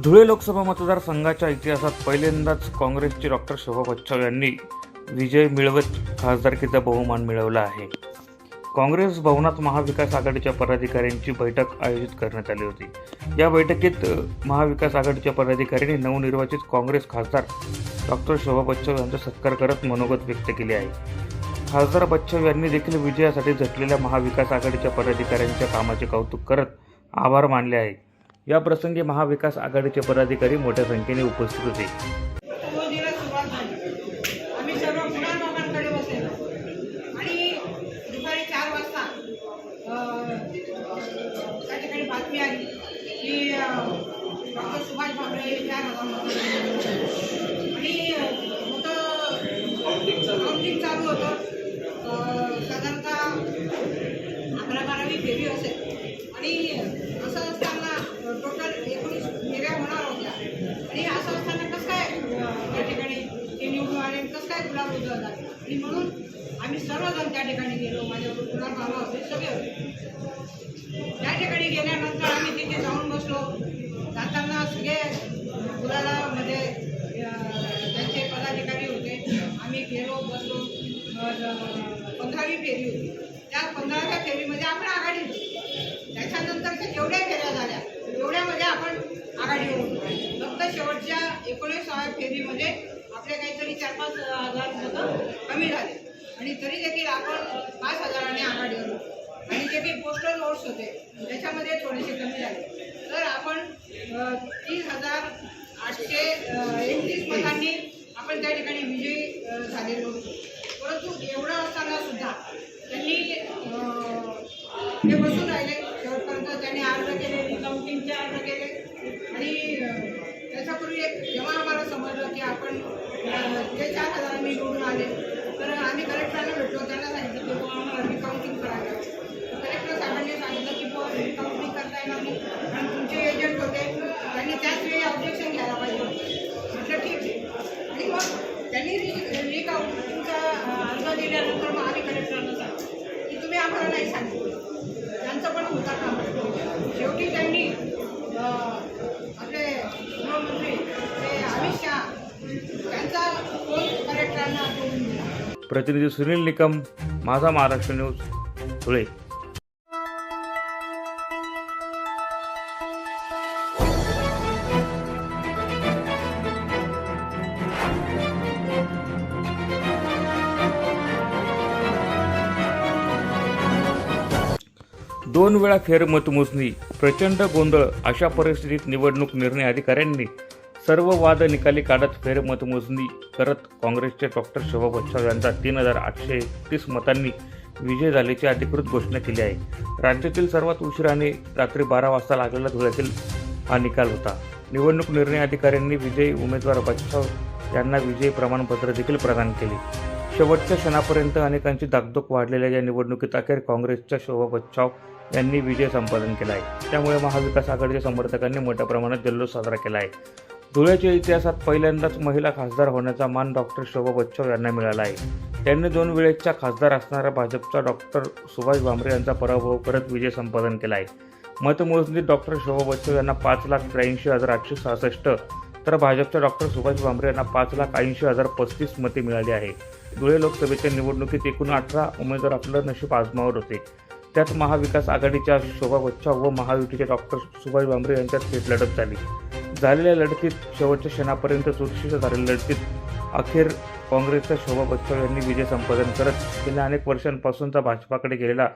धुळे लोकसभा मतदारसंघाच्या इतिहासात पहिल्यांदाच काँग्रेसचे डॉक्टर शोभा बच्छाव यांनी विजय मिळवत खासदारकीचा बहुमान मिळवला आहे. काँग्रेस भवनात महाविकास आघाडीच्या पदाधिकाऱ्यांची बैठक आयोजित करण्यात आली होती. या बैठकीत महाविकास आघाडीच्या पदाधिकाऱ्यांनी नवनिर्वाचित काँग्रेस खासदार डॉक्टर शोभा बच्छाव यांचा सत्कार करत मनोगत व्यक्त केले आहे. खासदार बच्छाव यांनी देखील विजयासाठी झटलेल्या महाविकास आघाडीच्या पदाधिकाऱ्यांच्या कामाचे कौतुक करत आभार मानले आहे. या प्रसंगी महाविकास आघाडीचे पदाधिकारी मोठ्या संख्येने उपस्थित होते. आम्ही सर्व पुन्हा लोकांकडे बसलेलो आणि दुपारी 4 वाजता त्या ठिकाणी बातमी आली की डॉक्टर सुभाष भामरे हे 4,000 आणि मोठं काउंटिंग चालू होतं. साधारणतः 11-12वी फेरी असेल आणि असं असताना टोटल 19 फेऱ्या होणार होत्या आणि असं असताना कसं काय त्या ठिकाणी ते निवडून आले कसं काय गुलाब उजळला आणि म्हणून आम्ही सर्वजण त्या ठिकाणी गेलो. माझ्याबरोबर गुलाब मामा होते, सगळे होते. त्या ठिकाणी गेल्यानंतर आम्ही तिथे जाऊन बसलो. जाताना सगळे गुलालामध्ये त्यांचे पदाधिकारी होते. आम्ही गेलो, बसलो. 15वी फेरी होती. त्या 15व्या फेरीमध्ये आपण आघाडी होतो. त्याच्यानंतरच्या जेवढ्या फेऱ्या झाल्या तेवढ्यामध्ये आपण आघाडीवर होतो. फक्त शेवटच्या 19व्या फेरीमध्ये आपले काहीतरी 4-5 हजार मतं कमी झाले आणि तरी देखील आपण 5,000ने आघाडीवर होतो आणि जे काही पोस्टल वोट्स होते त्याच्यामध्ये थोडेसे कमी झाले. तर आपण 30,831 मतांनी आपण त्या ठिकाणी विजयी झालेलो होतो. परंतु एवढं असताना सुद्धा त्यांनी ते बसून राहिले. शेवटपर्यंत त्यांनी अर्ज केले, रिकाउंटिंगचे अर्ज केले आणि त्याच्यापूर्वी जेव्हा आम्हाला समजलं की आपण जे 4,000 निवडून आले तर आम्ही कलेक्टरांना भेटलो. त्यांना सांगितलं की बुवा आम्हाला रिकाउंटिंग करायला. कलेक्टर साहेबांनी सांगितलं की बुवा रिकाउंटिंग करता येणार नाही आणि तुमचे एजंट होते त्यांनी त्याच वेळी ऑब्जेक्शन घ्यायला पाहिजे. म्हटलं ठीक आहे. आणि मग त्यांनी रिकाउंटिंगचा अर्ज दिल्यानंतर मग आम्ही कलेक्टरांना सांगितलं की तुम्ही आम्हाला नाही सांगितलं. त्यांचं पण होता काम. शेवटी त्यांनी आपले गृहमंत्री ते अमित शहा त्यांचा फोन कलेक्टरांना जोडून दिला. प्रतिनिधी सुनील निकम, माझा महाराष्ट्र न्यूज, धुळे. दोन वेळा फेरमतमोजणी, प्रचंड गोंधळ. अशा परिस्थितीत निवडणूक निर्णय अधिकाऱ्यांनी सर्व वाद निकाली काढत फेरमतमोजणी करत काँग्रेसचे डॉक्टर शोभा बच्छाव यांचा 3,831 मतांनी विजय झाल्याची अधिकृत घोषणा केली आहे. राज्यातील सर्वात उशिराने रात्री 12 वाजता लागलेला धुळ्यातील हा निकाल होता. निवडणूक निर्णय अधिकाऱ्यांनी विजयी उमेदवार बच्छाव यांना विजयी प्रमाणपत्र देखील प्रदान केले. शेवटच्या क्षणापर्यंत अनेकांची धाकधूक वाढलेल्या या निवडणुकीत अखेर काँग्रेसच्या शोभा बच्छाव यांनी विजय संपादन केला आहे. त्यामुळे महाविकास आघाडीच्या समर्थकांनी मोठ्या प्रमाणात जल्लोष साजरा केला आहे. धुळ्याच्या इतिहासात पहिल्यांदाच महिला खासदार होण्याचा मान डॉक्टर शोभा बच्छाव यांना मिळाला आहे. त्यांनी 2 वेळेच्या खासदार असणाऱ्या भाजपचा डॉक्टर सुभाष भामरे यांचा पराभव करत विजय संपादन केला आहे. मतमोजणीत डॉक्टर शोभा बच्छाव यांना 5,83,866 तर भाजपच्या डॉक्टर सुभाष भामरे यांना 5,80,035 मते मिळाली आहे. धुळे लोकसभेच्या निवडणुकीत एकूण 18 उमेदवार आपलं नशीब आजमावत होते. त्यात महाविकास आघाडीच्या शोभा बच्छाव व महायुतीचे डॉक्टर सुभाष भामरे यांच्यात थेट लढत झाली. झालेल्या लढतीत शेवटच्या क्षणापर्यंत चुरशीच्या झालेल्या लढतीत अखेर काँग्रेसच्या शोभा बच्छाव यांनी विजय संपादन करत गेल्या अनेक वर्षांपासूनचा भाजपाकडे गेलेला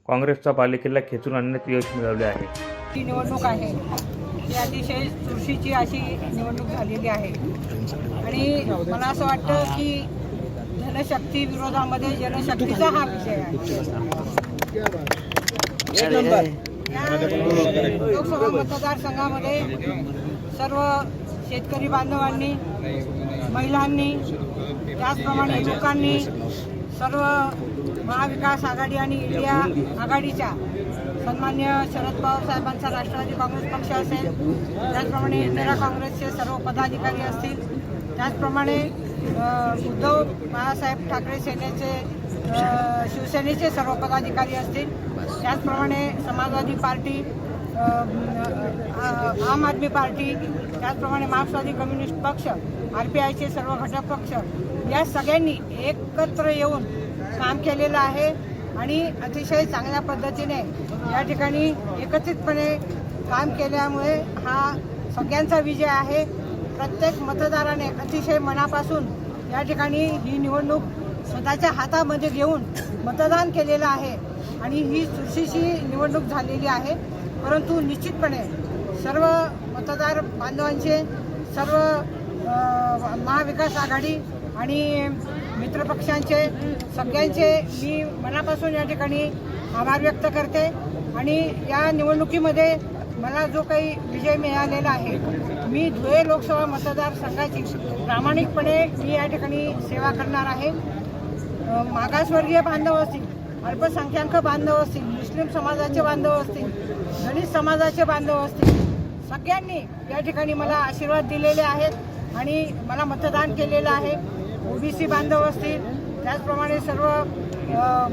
काँग्रेसचा बालेकिल्ला खेचून आणण्यात यश मिळवले आहे. ही निवडणूक आहे ही अतिशय चुरशीची अशी निवडणूक झालेली आहे आणि मला असं वाटतं की जनशक्ती विरोधामध्ये जनशक्तीचा हा विषय आहे. या लोकसभा मतदारसंघामध्ये सर्व शेतकरी बांधवांनी, महिलांनी, त्याचप्रमाणे युवकांनी, सर्व महाविकास आघाडी आणि इंडिया आघाडीच्या सन्मान्य शरद पवार साहेबांचा राष्ट्रवादी काँग्रेस पक्ष असेल, त्याचप्रमाणे इंदिरा काँग्रेसचे सर्व पदाधिकारी असतील, त्याचप्रमाणे उद्धव बाळासाहेब ठाकरे सेनेचे शिवसेनेचे सर्व पदाधिकारी असतील, त्याचप्रमाणे समाजवादी पार्टी, आम आदमी पार्टी त्याचप्रमाणे मार्क्सवादी कम्युनिस्ट पक्ष, RPIचे सर्व घटक पक्ष या सगळ्यांनी एकत्र येऊन काम केलेलं आहे आणि अतिशय चांगल्या पद्धतीने या ठिकाणी एकत्रितपणे काम केल्यामुळे हा सगळ्यांचा विजय आहे. प्रत्येक मतदाराने अतिशय मनापासून या ठिकाणी ही निवडणूक स्वतःच्या हातामध्ये घेऊन मतदान केलेलं आहे आणि ही चुरशीची निवडणूक झालेली आहे. परंतु निश्चितपणे सर्व मतदार बांधवांचे, सर्व महाविकास आघाडी आणि मित्रपक्षांचे सगळ्यांचे मी मनापासून या ठिकाणी आभार व्यक्त करते आणि या निवडणुकीमध्ये मला जो काही विजय मिळालेला आहे, मी धुळे लोकसभा मतदारसंघाची प्रामाणिकपणे मी या ठिकाणी सेवा करणार आहे. मागासवर्गीय बांधव असतील, अल्पसंख्याक बांधव असतील, मुस्लिम समाजाचे बांधव असतील, दलित समाजाचे बांधव असतील, सगळ्यांनी या ठिकाणी मला आशीर्वाद दिलेले आहेत आणि मला मतदान केलेलं आहे. OBC बांधव असतील, त्याचप्रमाणे सर्व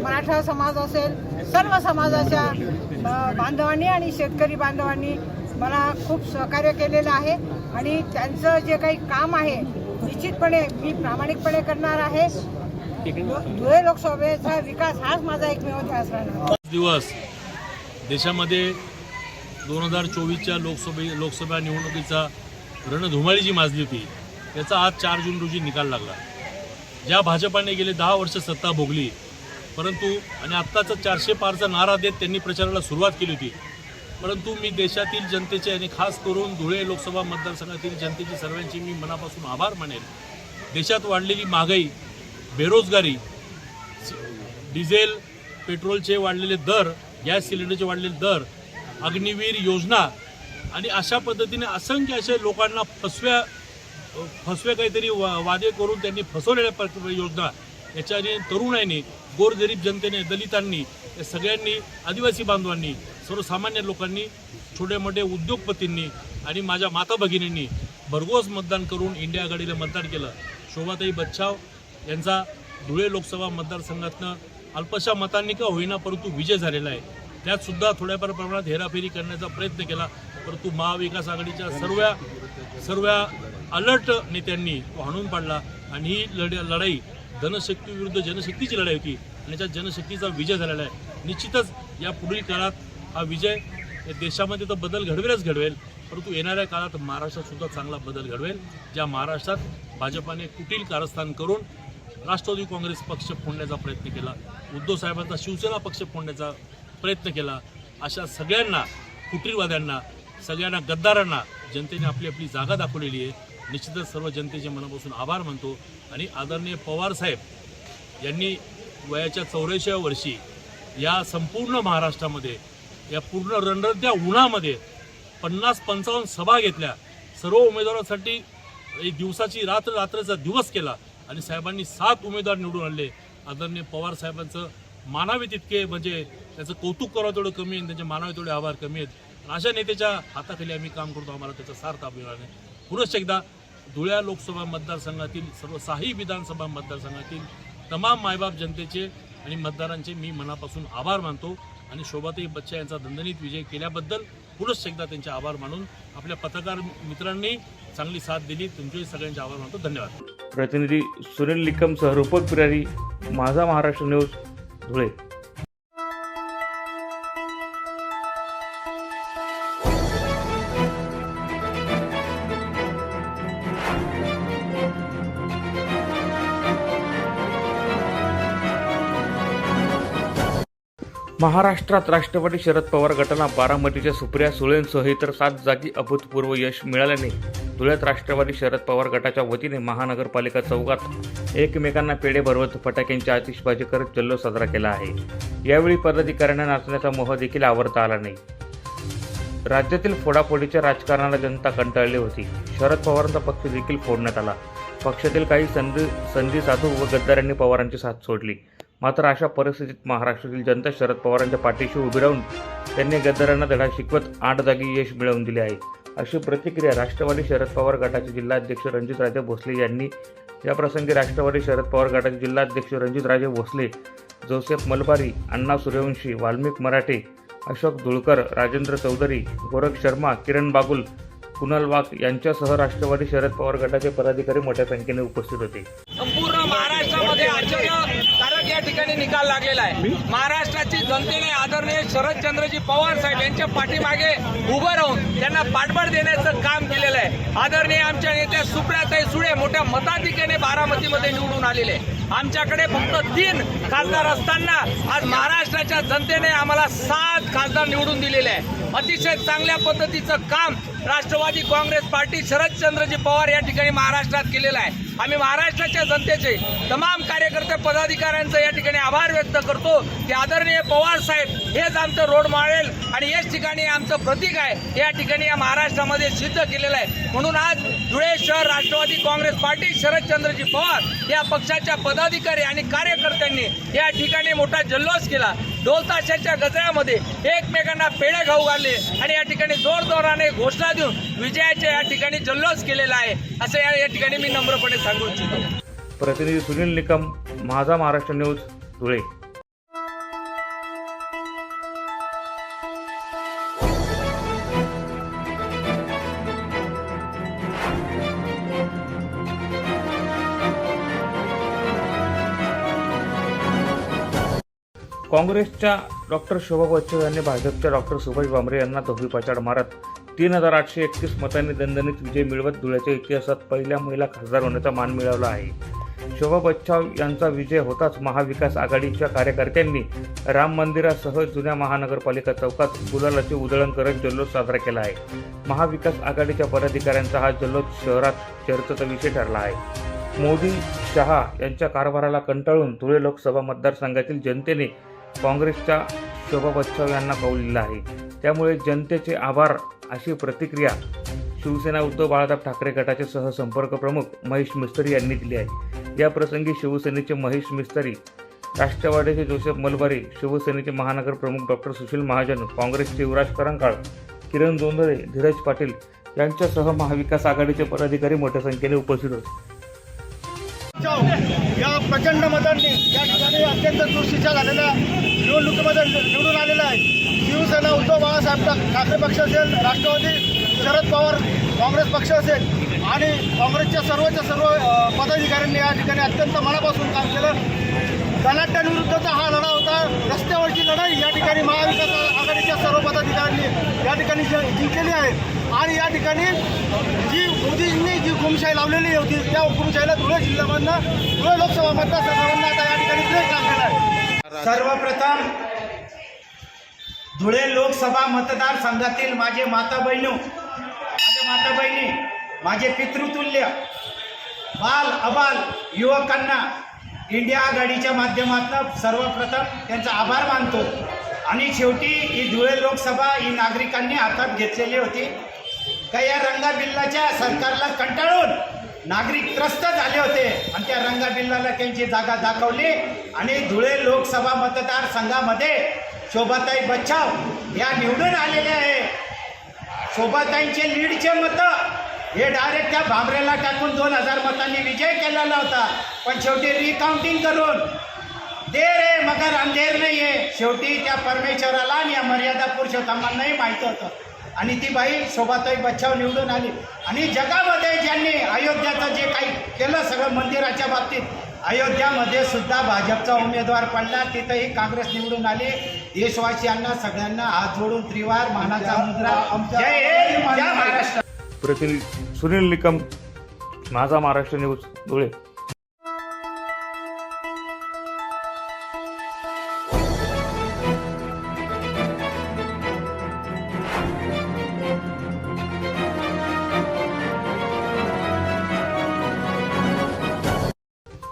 मराठा समाज असेल, सर्व समाजाच्या बांधवांनी आणि शेतकरी बांधवांनी मला खूप सहकार्य केलेलं आहे आणि त्यांचं जे काही काम आहे निश्चितपणे मी प्रामाणिकपणे करणार आहे. धुळे लोकसभेचा विकास हाच माझा एकमेव ध्यास राहणार. दिवस देशामध्ये 2024च्या लोकसभा निवडणुकीचा रणधुमाळी जी माजली होती त्याचा आज 4 जून रोजी निकाल लागला. ज्या भाजपाने गेले 10 वर्ष सत्ता भोगली, परंतु आणि आत्ताचा 400 पारचा नारा देत त्यांनी प्रचाराला सुरुवात केली होती, परंतु मी देशातील जनतेचे आणि खास करून धुळे लोकसभा मतदारसंघातील जनतेची सर्वांची मी मनापासून आभार मानेल. देशात वाढलेली महागाई, बेरोजगारी, डिझेल पेट्रोलचे वाढलेले दर, गॅस सिलेंडरचे वाढलेले दर, अग्निवीर योजना आणि अशा पद्धतीने असंख्य असे लोकांना फसवे काहीतरी वादे करून त्यांनी फसवलेल्या योजना याच्याने तरुणांनी, गोरगरीब जनतेने, दलितांनी, या सगळ्यांनी, आदिवासी बांधवांनी, सर्वसामान्य लोकांनी, छोटे मोठे उद्योगपतींनी आणि माझ्या माता भगिनींनी भरघोस मतदान करून इंडिया आघाडीला मतदान केलं. शोभाताई बच्छाव यांचा धुळे लोकसभा मतदारसंघातनं अल्पशा मतांनी का होईना परंतु विजय झालेला आहे. त्यातसुद्धा थोड्याफार प्रमाणात हेराफेरी करण्याचा प्रयत्न केला, परंतु महाविकास आघाडीच्या सर्व अलर्ट नेत्यांनी तो हाणून पाडला आणि ही लढाई धनशक्ती विरुद्ध जनशक्तीची लढाई होती आणि त्या जनशक्तीचा विजय झालेला आहे. निश्चितच या पुढील काळात हा विजय या देशामध्ये तर बदल घडवेल, परंतु येणाऱ्या काळात महाराष्ट्रात सुद्धा चांगला बदल घडवेल. ज्या महाराष्ट्रात भाजपाने कुटील कारस्थान करून राष्ट्रवादी काँग्रेस पक्ष फोडण्याचा प्रयत्न केला, उद्धव साहेबांचा शिवसेना पक्ष फोडण्याचा प्रयत्न केला, अशा सगळ्यांना, कुटीलवाद्यांना, सगळ्यांना गद्दारांना जनतेने आपली आपली जागा दाखवलेली आहे. निश्चितच सर्व जनतेचे मनापासून आभार मानतो आणि आदरणीय पवारसाहेब यांनी वयाच्या 84व्या वर्षी या संपूर्ण महाराष्ट्रामध्ये, या पूर्ण रणरद्या उन्हामध्ये 50-55 सभा घेतल्या, सर्व उमेदवारांसाठी एक दिवसाची रात्रीचा दिवस केला आणि साहेबांनी 7 उमेदवार निवडून आणले. आदरणीय पवार साहेबांचं मानावे तितके, म्हणजे त्याचं कौतुक करावं तेवढं कमी आहे, त्यांचे मानावे तेवढे आभार कमी आहेत. अशा नेत्याच्या हाताखाली आम्ही काम करतो, आम्हाला त्याचा सार्थ अभिमान आहे. पुनश्च एकदा धुळे लोकसभा मतदारसंघातील सर्व 6 विधानसभा मतदारसंघातील तमाम मायबाप जनतेचे आणि मतदारांचे मी मनापासून आभार मानतो आणि शोभाताई बच्छा यांचा दणदणीत विजय केल्याबद्दल पुनश्च एकदा त्यांचे आभार मानून आपल्या पत्रकार मित्रांनी चांगली साथ दिली, तुमचे सगळ्यांचे आभार मानतो. धन्यवाद. प्रतिनिधी सुनील निकमसह रूपक पिरारी, माझा महाराष्ट्र न्यूज, धुळे. महाराष्ट्रात राष्ट्रवादी शरद पवार गटाला बारामतीच्या सुप्रिया सुळेंसह इतर 7 जागी अभूतपूर्व यश मिळाल्याने धुळ्यात राष्ट्रवादी शरद पवार गटाच्या वतीने महानगरपालिका चौकात एकमेकांना पेढे भरवत फटाक्यांची आतिषबाजी करत जल्लोष साजरा केला आहे. यावेळी पदाधिकाऱ्यांना नाचण्याचा मोह देखील आवरता आला नाही. राज्यातील फोडाफोडीच्या राजकारणाला जनता कंटाळली होती. शरद पवारांचा पक्ष देखील फोडण्यात आला. पक्षातील काही संधी साधू व गद्दारांनी पवारांची साथ सोडली. मात्र अशा परिस्थितीत महाराष्ट्रातील जनता शरद पवारांच्या पाठीशी उभी राहून त्यांनी गद्दारांना धडा शिकवत 8 जागी यश मिळवून दिले आहे, अशी प्रतिक्रिया राष्ट्रवादी शरद पवार गटाचे जिल्हाध्यक्ष रणजितराजे भोसले यांनी याप्रसंगी राष्ट्रवादी शरद पवार गटाचे जिल्हाध्यक्ष रणजितराजे भोसले, जोसेफ मलबारी, अण्णा सूर्यवंशी, वाल्मिक मराठे, अशोक धुळकर, राजेंद्र चौधरी, गोरख शर्मा, किरण बागुल, कुणाल वाघ यांच्यासह राष्ट्रवादी शरद पवार गटाचे पदाधिकारी मोठ्या संख्येने उपस्थित होते. संपूर्ण महाराष्ट्रामध्ये आश्चर्यकारक या ठिकाणी निकाल लागलेला आहे. महाराष्ट्राची जनतेने आदरणीय शरदचंद्रजी पवार साहेब यांच्या पाठीमागे उभं राहून त्यांना पाठबळ देण्याचं काम केलेलं आहे. आदरणीय आमच्या नेत्या सुप्रियाताई सुळे मोठ्या मताधिक्याने बारामतीमध्ये निवडून आलेले. आमच्याकडे फक्त 3 खासदार असताना आज महाराष्ट्राच्या जनतेने आम्हाला 7 खासदार निवडून दिलेले आहे. अतिशय चांगल्या पद्धतीचं काम राष्ट्रवादी काँग्रेस पार्टी शरदचंद्रजी पवार या ठिकाणी महाराष्ट्रात केलेलं आहे. आम्ही महाराष्ट्राच्या जनतेचे तमाम कार्यकर्ते पदाधिकाऱ्यांचा या ठिकाणी आभार व्यक्त करतो की आदरणीय पवार साहेब हेच आमचं रोड मॉडेल आणि याच ठिकाणी आमचं प्रतीक आहे या ठिकाणी या महाराष्ट्रामध्ये सिद्ध केलेलं आहे. म्हणून आज धुळे शहर राष्ट्रवादी काँग्रेस पार्टी शरदचंद्रजी पवार या पक्षाच्या पदाधिकारी आणि कार्यकर्त्यांनी या ठिकाणी मोठा जल्लोष केला. ढोल ताशाच्या गजरामध्ये एकमेकांना पेढे खाऊ घालले आणि या ठिकाणी जोरजोराने घोषणा देऊन विजयाच्या या ठिकाणी जल्लोष केलेला आहे असं या ठिकाणी मी नम्रपणे सांगू इच्छितो. प्रतिनिधी सुनील निकम, माझा महाराष्ट्र न्यूज, धुळे. काँग्रेसच्या डॉक्टर शोभा बच्चू यांनी भाजपच्या डॉक्टर सुभाष भामरे यांना धोबीपछाड मारत 3,831 मतांनी दणदणीत विजय मिळवत धुळ्याच्या इतिहासात पहिल्या महिला खासदार होण्याचा मान मिळवला आहे. शोभा बच्चू यांचा विजय होताच महाविकास आघाडीच्या कार्यकर्त्यांनी राम मंदिरासह जुन्या महानगरपालिका चौकात गुलालाची उधळण करत जल्लोष साजरा केला आहे. महाविकास आघाडीच्या पदाधिकाऱ्यांचा हा जल्लोष शहरात चर्चेचा विषय ठरला आहे. मोदी शहा यांच्या कारभाराला कंटाळून धुळे लोकसभा मतदारसंघातील जनतेने काँग्रेसच्या शोभा बच्चू यांना कौल दिला आहे. त्यामुळे जनतेचे आभार अशी प्रतिक्रिया शिवसेना उद्धव बाळासाहेब ठाकरे गटाचे सहसंपर्क प्रमुख महेश मिस्त्री यांनी दिली आहे. या प्रसंगी शिवसेनेचे महेश मिस्त्री, राष्ट्रवादीचे जोसेफ मलबारी, शिवसेनेचे महानगर प्रमुख डॉक्टर सुशील महाजन, काँग्रेसचे युवराज करंकाळ, किरण जोंधळे, धीरज पाटील यांच्यासह महाविकास आघाडीचे पदाधिकारी मोठ्या संख्येने उपस्थित होते. या प्रचंड मतांनी या ठिकाणी अत्यंत चुरशीच्या झालेल्या निवडणुकीमध्ये निवडून आलेला आहे. शिवसेना उद्धव बाळासाहेब ठाकरे पक्ष असेल, राष्ट्रवादी शरद पवार काँग्रेस पक्ष असेल आणि काँग्रेसच्या सर्व पदाधिकाऱ्यांनी या ठिकाणी अत्यंत मनापासून काम केलं. धनाढ्यांविरुद्धचा हा लढा होता. रस्त्यावरची लढाई या ठिकाणी महाविकास आघाडीच्या सर्व पदाधिकाऱ्यांनी या ठिकाणी जिंकलेली आहे. आणि या ठिकाणी जी मोदींनी जी हुकुमशाही लावलेली होती त्या हुकुमशाहीला धुळे जिल्ह्यामधनं धुळे लोकसभा मतदारसंघामधनं आता या ठिकाणी ब्रेक लागलेला आहे. सर्वप्रथम धुळे लोकसभा मतदारसंघातील माझे माता बहिणी, माझे पितृतुल्य बाल अबाल युवकांना इंडिया आघाडीच्या माध्यमातून सर्वप्रथम त्यांचा आभार मानतो. आणि शेवटी ही धुळे लोकसभा ही नागरिकांनी हातात घेतलेली होती. काही या रंगा बिल्लाच्या सरकारला कंटाळून नागरिक त्रस्त झाले होते आणि त्या रंगा बिल्लाला त्यांची जागा दाखवली आणि धुळे लोकसभा मतदारसंघामध्ये शोभाताई बच्चू या निवडून आलेल्या आहे. शोभाताईंचे लीडचे मतं हे डायरेक्ट त्या भामरेला टाकून 2,000 मतांनी विजय केलेला होता. पण शेवटी रिकाउंटिंग करून देर आहे मगर अंधेर नाही आहे. शेवटी त्या परमेश्वराला आणि या मर्यादा पुरुषोत्तमांनाही माहिती होतं आणि ती बाई शोभाताई बच्चू निवडून आली. आणि जगामध्ये ज्यांनी अयोध्याचं जे काही केलं सगळं मंदिराच्या बाबतीत, अयोध्यामध्ये सुद्धा भाजपचा उमेदवार पडला, तिथंही काँग्रेस निवडून आली. देशवासियांना सगळ्यांना हात जोडून त्रिवार मानाचा मुद्रा जय हिंद जय महाराष्ट्र. प्रतिनिधी सुनील निकम, माझा महाराष्ट्र न्यूज, धुळे.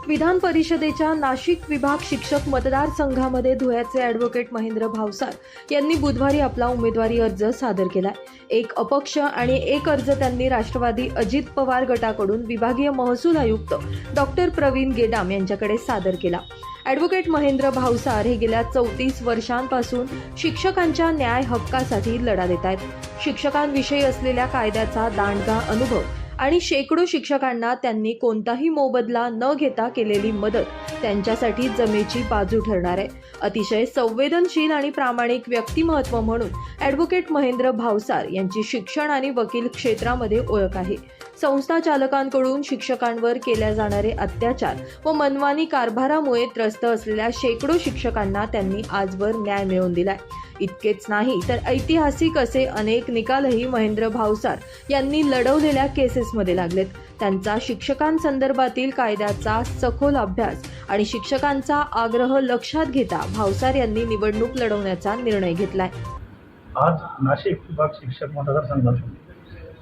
विधान परिषदेच्या नाशिक विभाग शिक्षक मतदारसंघामध्ये धुळ्याचे ॲडव्होकेट महेंद्र भावसार यांनी बुधवारी आपला उमेदवारी अर्ज सादर केलाय. एक अपक्ष आणि एक अर्ज त्यांनी राष्ट्रवादी अजित पवार गटाकडून विभागीय महसूल आयुक्त डॉक्टर प्रवीण गेडाम यांच्याकडे सादर केला. ॲडव्होकेट महेंद्र भावसार हे गेल्या 34 वर्षांपासून शिक्षकांच्या न्याय हक्कासाठी लढा देत आहेत. शिक्षकांविषयी असलेल्या कायद्याचा दांडगा अनुभव आणि शेकडो शिक्षकांना त्यांनी कोणताही मोबदला न घेता केलेली मदत त्यांच्यासाठी जमेची बाजू ठरणार आहे. अतिशय संवेदनशील आणि प्रामाणिक व्यक्तिमत्व म्हणून ॲडव्होकेट महेंद्र भावसार यांची शिक्षण आणि वकील क्षेत्रामध्ये ओळख आहे. संस्था चालकांकडून शिक्षकांवर केल्या जाणारे अत्याचार व मनमानी कारभारामुळे त्रस्त असलेल्या शेकडो शिक्षकांना त्यांनी आजवर न्याय मिळवून दिलाय. इतकेच नाही तर ऐतिहासिक असे अनेक निकालही महेंद्र भावसार यांनी लढवलेल्या केसेसमध्ये लागलेत. त्यांचा शिक्षकांसंदर्भातील कायद्याचा सखोल अभ्यास आणि शिक्षकांचा आग्रह लक्षात घेता भावसार यांनी निवडणूक लढवण्याचा निर्णय घेतलाय. आज नाशिक विभाग शिक्षक मतदारसंघातून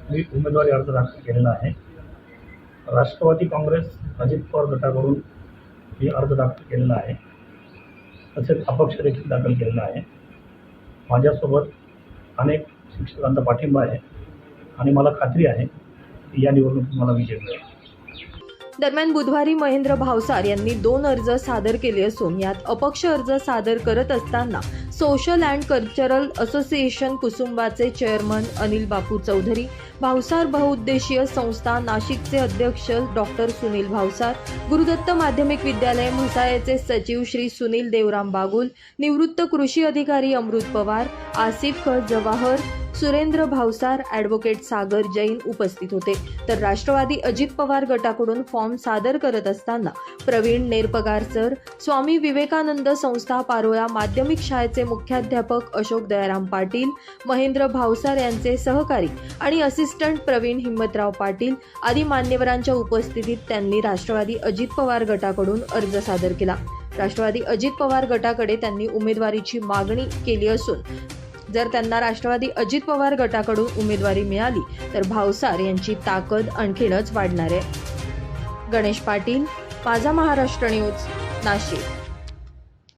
मी उमेदवारी अर्ज दाखल केलेला आहे. राष्ट्रवादी काँग्रेस अजित पवार गटाकडून मी अर्ज दाखल केलेला आहे. तसेच अपक्ष देखील दाखल केलेला आहे. माझ्यासोबत अनेक शिक्षकांचा पाठिंबा आहे आणि मला खात्री आहे की या निवडणुकीत मला विजय मिळेल. दरम्यान बुधवारी महेंद्र भावसार यांनी 2 अर्ज सादर केले असून यात अपक्ष अर्ज सादर करत असताना सोशल अँड कल्चरल असोसिएशन कुसुंबाचे चेअरमन अनिल बापू चौधरी, भावसार बहुउद्देशीय संस्था नाशिकचे अध्यक्ष डॉक्टर सुनील भावसार, गुरुदत्त माध्यमिक विद्यालय म्हसाळ्याचे सचिव श्री सुनील देवराम बागुल, निवृत्त कृषी अधिकारी अमृत पवार, आसिफ ख जवाहर, सुरेंद्र भावसार, ॲडव्होकेट सागर जैन उपस्थित होते. तर राष्ट्रवादी अजित पवार गटाकडून फॉर्म सादर करत असताना प्रवीण नेरपगार सर, स्वामी विवेकानंद संस्था पारोळा माध्यमिक शाळेचे मुख्याध्यापक अशोक दयाराम पाटील, महेंद्र भावसार यांचे सहकारी आणि असिस्टंट प्रवीण हिम्मतराव पाटील आदी मान्यवरांच्या उपस्थितीत त्यांनी राष्ट्रवादी अजित पवार गटाकडून अर्ज सादर केला. राष्ट्रवादी अजित पवार गटाकडे त्यांनी उमेदवारीची मागणी केली असून जर त्यांना राष्ट्रवादी अजित पवार गटाकडून उमेदवारी मिळाली तर भावसार यांची ताकद आणखीनच वाढणार आहे. गणेश पाटील, माझा महाराष्ट्र न्यूज, नाशिक.